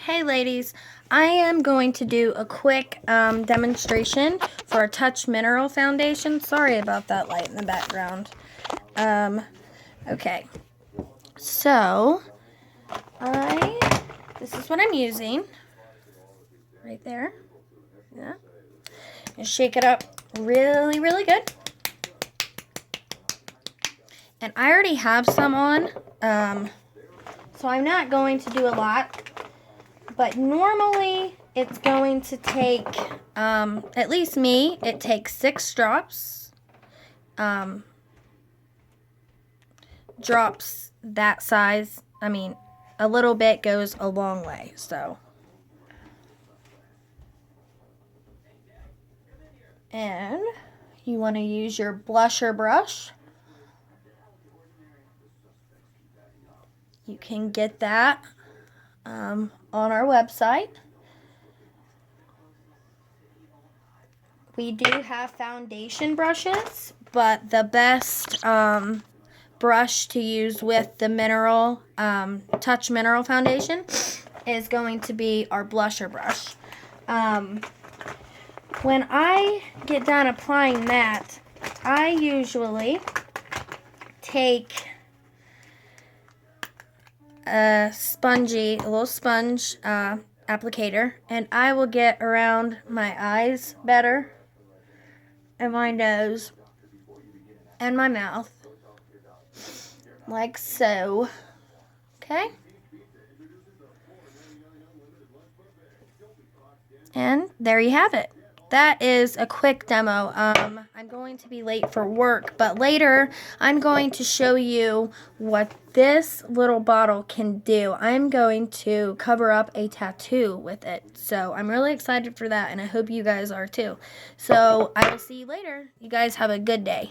Hey ladies, I am going to do a quick demonstration for a Touch Mineral Foundation. Sorry about that light in the background. Okay, so this is what I'm using right there. Yeah, and shake it up really, really good. And I already have some on, so I'm not going to do a lot. But normally, it's going to take, at least me, it takes 6 drops. Drops that size, I mean, a little bit goes a long way, so. And you want to use your blusher brush. You can get that on our website. We do have foundation brushes, but the best brush to use with the Touch Mineral Foundation is going to be our blusher brush. When I get done applying that, I usually take a little sponge applicator, and I will get around my eyes better, and my nose, and my mouth, like so. Okay? And there you have it. That is a quick demo. I'm going to be late for work, but later I'm going to show you what this little bottle can do. I'm going to cover up a tattoo with it. So I'm really excited for that, and I hope you guys are too. So I will see you later. You guys have a good day.